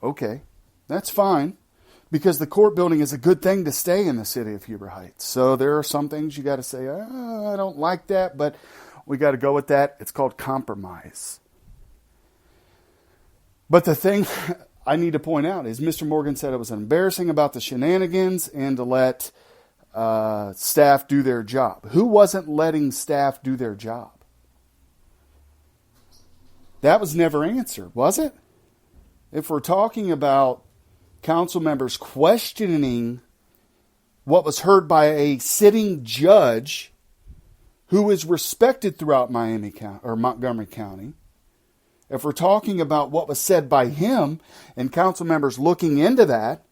Okay, that's fine. Because the court building is a good thing to stay in the city of Huber Heights. So there are some things you got to say, I don't like that, but we got to go with that. It's called compromise. But the thing I need to point out is Mr. Morgan said it was embarrassing about the shenanigans and to let staff do their job. Who wasn't letting staff do their job? That was never answered, was it? If we're talking about council members questioning what was heard by a sitting judge who is respected throughout Miami County or Montgomery County, if we're talking about what was said by him and council members looking into that,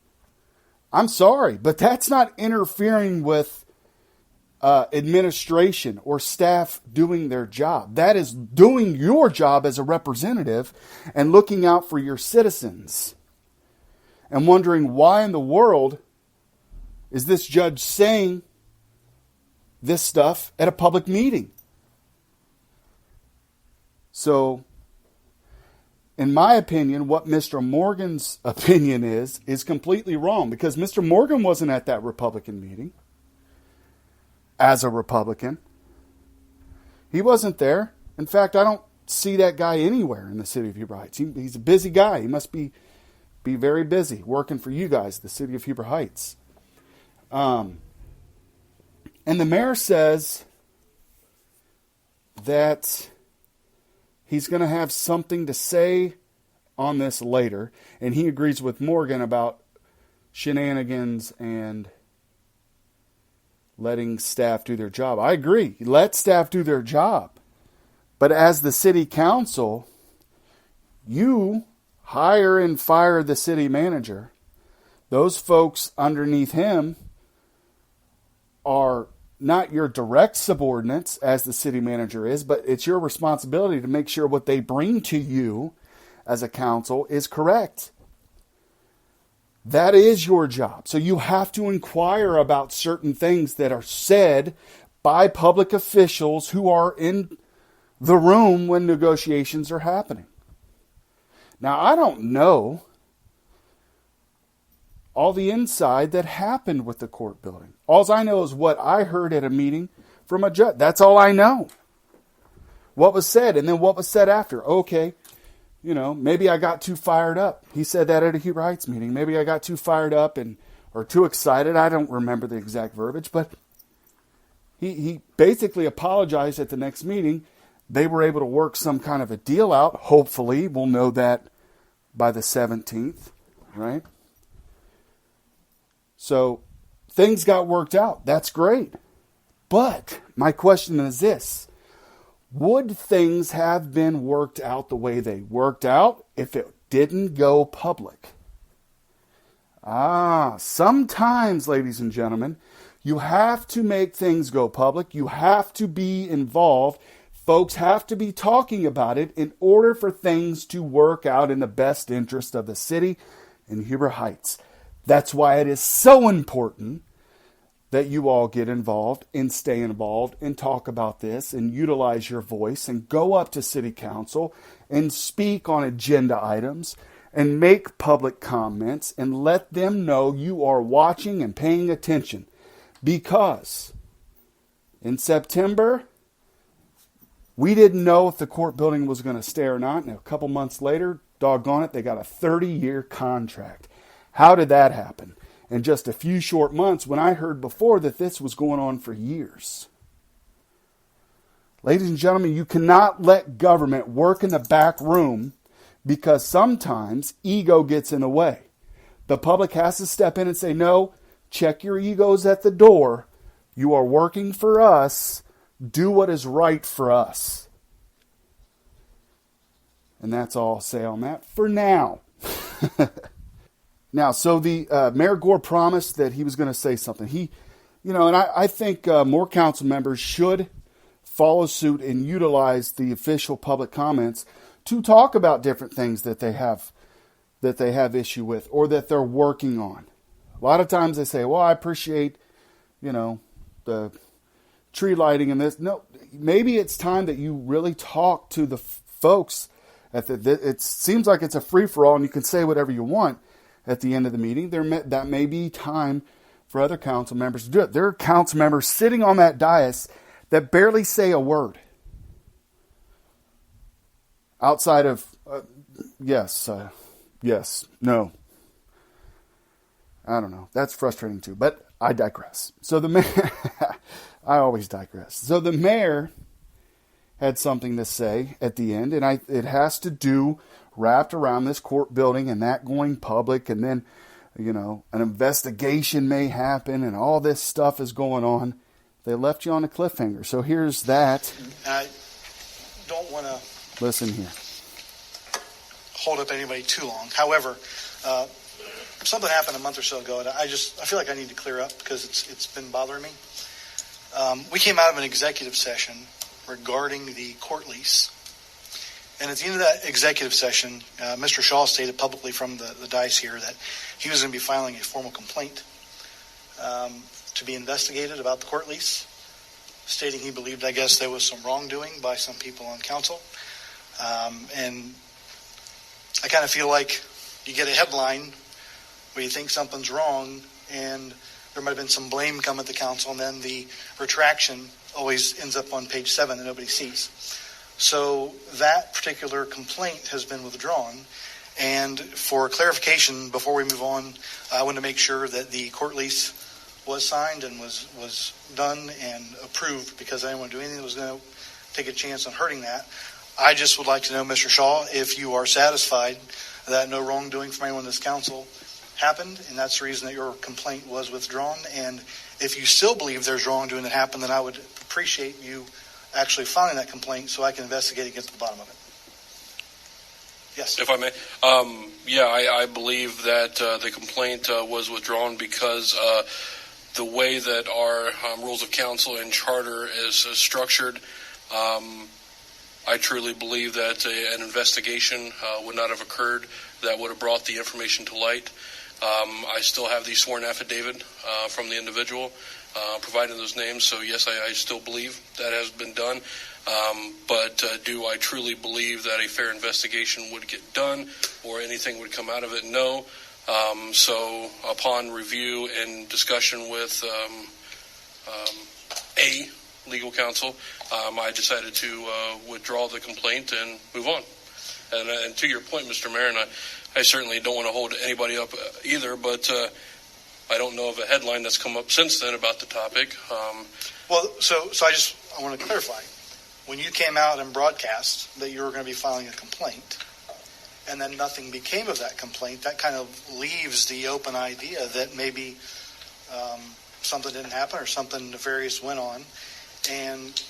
I'm sorry, but that's not interfering with administration or staff doing their job. That is doing your job as a representative and looking out for your citizens. And wondering why in the world is this judge saying this stuff at a public meeting? So, in my opinion, what Mr. Morgan's opinion is completely wrong. Because Mr. Morgan wasn't at that Republican meeting as a Republican. He wasn't there. In fact, I don't see that guy anywhere in the city of Huber Heights. He's a busy guy. He must be very busy working for you guys, the city of Huber Heights. And the mayor says that he's going to have something to say on this later. And he agrees with Morgan about shenanigans and letting staff do their job. I agree. Let staff do their job. But as the city council, you hire and fire the city manager. Those folks underneath him are not your direct subordinates as the city manager is, but it's your responsibility to make sure what they bring to you as a council is correct. That is your job. So you have to inquire about certain things that are said by public officials who are in the room when negotiations are happening. Now, I don't know all the inside that happened with the court building. All I know is what I heard at a meeting from a judge. That's all I know. What was said, and then what was said after. Okay, maybe I got too fired up. He said that at a Huber Heights meeting. Maybe I got too fired up or too excited. I don't remember the exact verbiage, but he basically apologized at the next meeting. They were able to work some kind of a deal out. Hopefully, we'll know that by the 17th, right? So things got worked out. That's great. But my question is this. Would things have been worked out the way they worked out if it didn't go public? Sometimes, ladies and gentlemen, you have to make things go public. You have to be involved. Folks have to be talking about it in order for things to work out in the best interest of the city and Huber Heights. That's why it is so important that you all get involved and stay involved and talk about this and utilize your voice and go up to city council and speak on agenda items and make public comments and let them know you are watching and paying attention. Because in September, we didn't know if the court building was going to stay or not. And a couple months later, doggone it, they got a 30-year contract. How did that happen? In just a few short months, when I heard before that this was going on for years. Ladies and gentlemen, you cannot let government work in the back room because sometimes ego gets in the way. The public has to step in and say, no, check your egos at the door. You are working for us. Do what is right for us. And that's all I'll say on that for now. Now, so the Mayor Gore promised that he was going to say something. I think more council members should follow suit and utilize the official public comments to talk about different things that they have issue with or that they're working on. A lot of times they say, well, I appreciate, the tree lighting and this. No, maybe it's time that you really talk to the folks It seems like it's a free-for-all and you can say whatever you want at the end of the meeting. That may be time for other council members to do it. There are council members sitting on that dais that barely say a word. Outside of yes, no. I don't know. That's frustrating too, but I digress. So the mayor, I always digress. So the mayor had something to say at the end, and it has to do wrapped around this court building and that going public, and then, an investigation may happen and all this stuff is going on. They left you on a cliffhanger. So here's that. I don't want to listen here. Hold up anybody too long. However, something happened a month or so ago, and I feel like I need to clear up because it's been bothering me. We came out of an executive session regarding the court lease. And at the end of that executive session, Mr. Shaw stated publicly from the dais here that he was going to be filing a formal complaint to be investigated about the court lease, stating he believed, I guess, there was some wrongdoing by some people on council. And I kind of feel like you get a headline where you think something's wrong and there might have been some blame come at the council, and then the retraction always ends up on page 7 that nobody sees. So that particular complaint has been withdrawn. And for clarification, before we move on, I want to make sure that the court lease was signed and was done and approved, because I didn't want to do anything that was going to take a chance on hurting that. I just would like to know, Mr. Shaw, if you are satisfied that no wrongdoing from anyone in this council happened, and that's the reason that your complaint was withdrawn. And if you still believe there's wrongdoing that happened, then I would appreciate you actually filing that complaint so I can investigate and get to the bottom of it. Yes. If I may. I believe that the complaint was withdrawn because the way that our rules of council and charter is structured, I truly believe that an investigation would not have occurred that would have brought the information to light. I still have the sworn affidavit from the individual providing those names. So, yes, I still believe that has been done. But do I truly believe that a fair investigation would get done or anything would come out of it? No. So upon review and discussion with a legal counsel, I decided to withdraw the complaint and move on. And to your point, Mr. Mayor, and I certainly don't want to hold anybody up either, but I don't know of a headline that's come up since then about the topic. So I want to clarify. When you came out and broadcast that you were going to be filing a complaint, and then nothing became of that complaint, that kind of leaves the open idea that maybe something didn't happen or something nefarious went on. And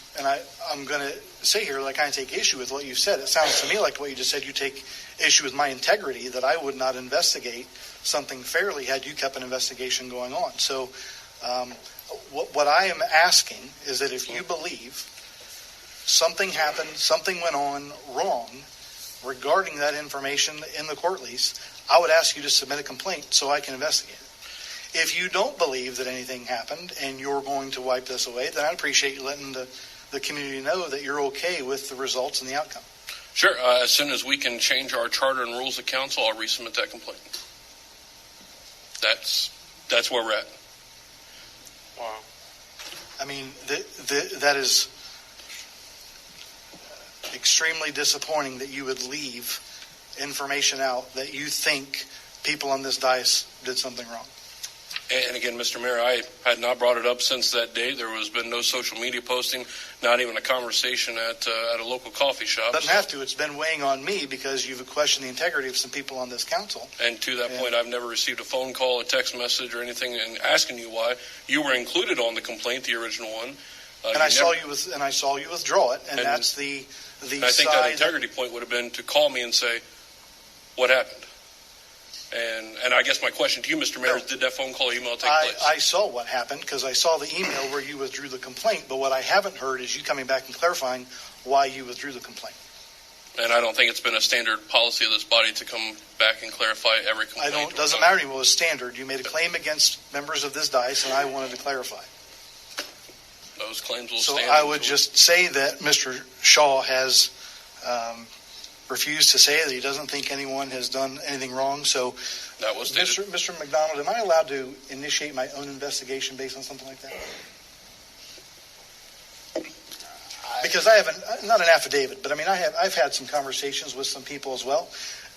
I'm going to say here that I kind of take issue with what you said. It sounds to me like what you just said, you take issue with my integrity, that I would not investigate something fairly had you kept an investigation going on. So what I am asking is that if you believe something happened, something went on wrong regarding that information in the court lease, I would ask you to submit a complaint so I can investigate it. If you don't believe that anything happened and you're going to wipe this away, then I'd appreciate you letting the community know that you're okay with the results and the outcome. Sure. As soon as we can change our charter and rules of council, I'll resubmit that complaint. That's where we're at. Wow. I mean, that is extremely disappointing that you would leave information out that you think people on this dais did something wrong. And again, Mr. Mayor, I had not brought it up since that day. There has been no social media posting, not even a conversation at a local coffee shop. Doesn't have to. It's been weighing on me because you've questioned the integrity of some people on this council. And to that point, I've never received a phone call, a text message, or anything and asking you why. You were included on the complaint, the original one. I saw you withdraw it, and that's the I think that integrity point would have been to call me and say, what happened? And I guess my question to you, Mr. Mayor, is did that phone call or email take place? I saw what happened because I saw the email where you withdrew the complaint, but what I haven't heard is you coming back and clarifying why you withdrew the complaint. And I don't think it's been a standard policy of this body to come back and clarify every complaint. It doesn't matter to me what was standard. You made a claim against members of this dais, and I wanted to clarify. Those claims will so stand. So I would just say that Mr. Shaw has refused to say that he doesn't think anyone has done anything wrong. So, that was Mr. McDonald, am I allowed to initiate my own investigation based on something like that? Because I haven't, not an affidavit, but I mean, I've had some conversations with some people as well,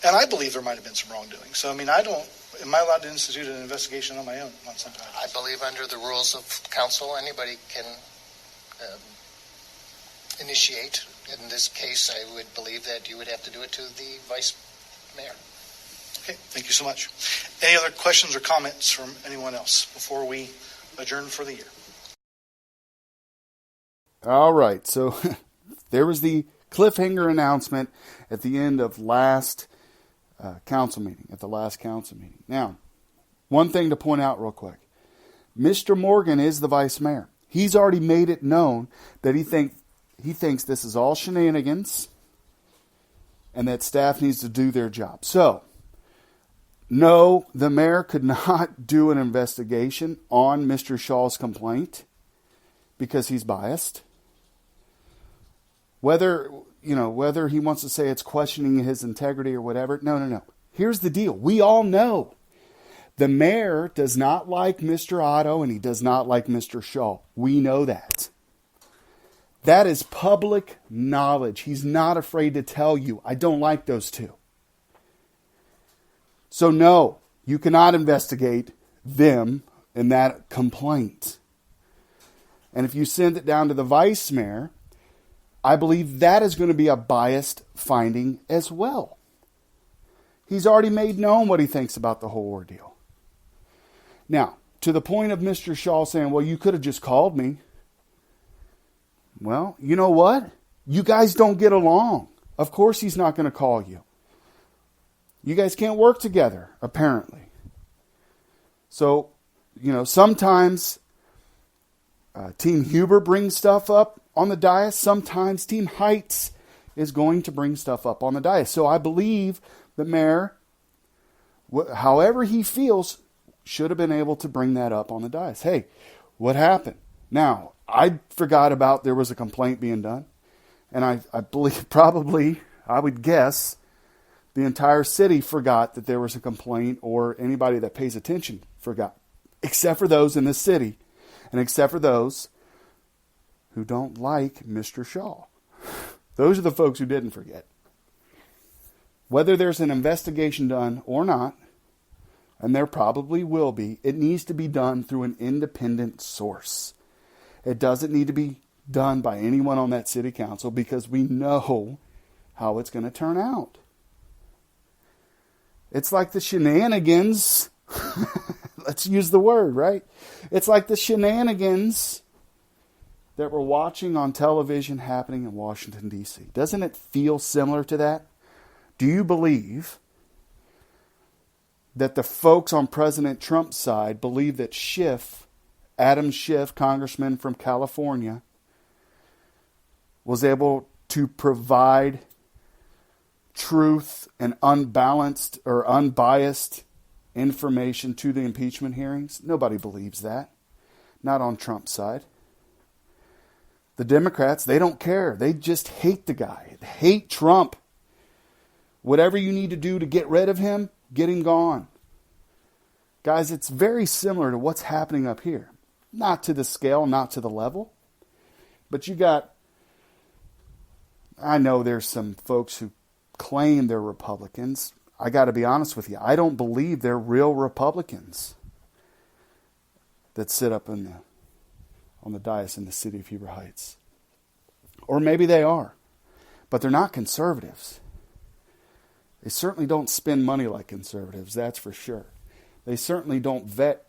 and I believe there might have been some wrongdoing. So, I mean, am I allowed to institute an investigation on my own on something like I this? believe under the rules of council, anybody can initiate. In this case, I would believe that you would have to do it to the vice mayor. Okay, thank you so much. Any other questions or comments from anyone else before we adjourn for the year? All right, so there was the cliffhanger announcement at the end of last council meeting, Now, one thing to point out real quick. Mr. Morgan is the vice mayor. He's already made it known that he thinks this is all shenanigans and that staff needs to do their job. So, no, the mayor could not do an investigation on Mr. Shaw's complaint because he's biased. Whether he wants to say it's questioning his integrity or whatever, no. Here's the deal. We all know the mayor does not like Mr. Otto and he does not like Mr. Shaw. We know that. That is public knowledge. He's not afraid to tell you, I don't like those two. So no, you cannot investigate them in that complaint. And if you send it down to the vice mayor, I believe that is going to be a biased finding as well. He's already made known what he thinks about the whole ordeal. Now, to the point of Mr. Shaw saying, well, you could have just called me. Well, you know what? You guys don't get along. Of course he's not going to call you. You guys can't work together, apparently. So, sometimes Team Huber brings stuff up on the dais. Sometimes Team Heights is going to bring stuff up on the dais. So I believe the mayor, however he feels, should have been able to bring that up on the dais. Hey, what happened? Now, I forgot about there was a complaint being done. And I believe probably, I would guess, the entire city forgot that there was a complaint, or anybody that pays attention forgot. Except for those in this city. And except for those who don't like Mr. Shaw. Those are the folks who didn't forget. Whether there's an investigation done or not, and there probably will be, it needs to be done through an independent source. It doesn't need to be done by anyone on that city council because we know how it's going to turn out. It's like the shenanigans. Let's use the word, right? It's like the shenanigans that we're watching on television happening in Washington, D.C. Doesn't it feel similar to that? Do you believe that the folks on President Trump's side believe that Adam Schiff, congressman from California, was able to provide truth and unbalanced or unbiased information to the impeachment hearings? Nobody believes that. Not on Trump's side. The Democrats, they don't care. They just hate the guy. They hate Trump. Whatever you need to do to get rid of him, get him gone. Guys, it's very similar to what's happening up here. Not to the scale, not to the level. But I know there's some folks who claim they're Republicans. I got to be honest with you. I don't believe they're real Republicans that sit up on the dais in the city of Heber Heights. Or maybe they are. But they're not conservatives. They certainly don't spend money like conservatives, that's for sure. They certainly don't vet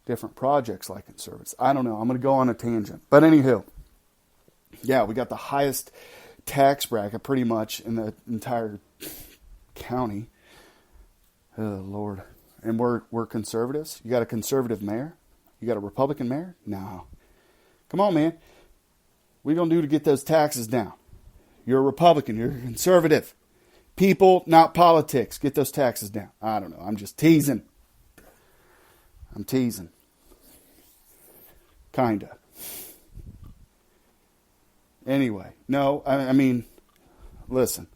different projects like conservatives. I don't know. I'm going to go on a tangent. But anywho, yeah, we got the highest tax bracket pretty much in the entire county. Oh, Lord. And we're conservatives? You got a conservative mayor? You got a Republican mayor? No. Come on, man. What are you going to do to get those taxes down? You're a Republican. You're a conservative. People, not politics. Get those taxes down. I don't know. I'm just teasing. I'm teasing. Kinda. Anyway. No, I mean, listen.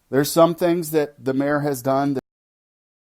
There's some things that the mayor has done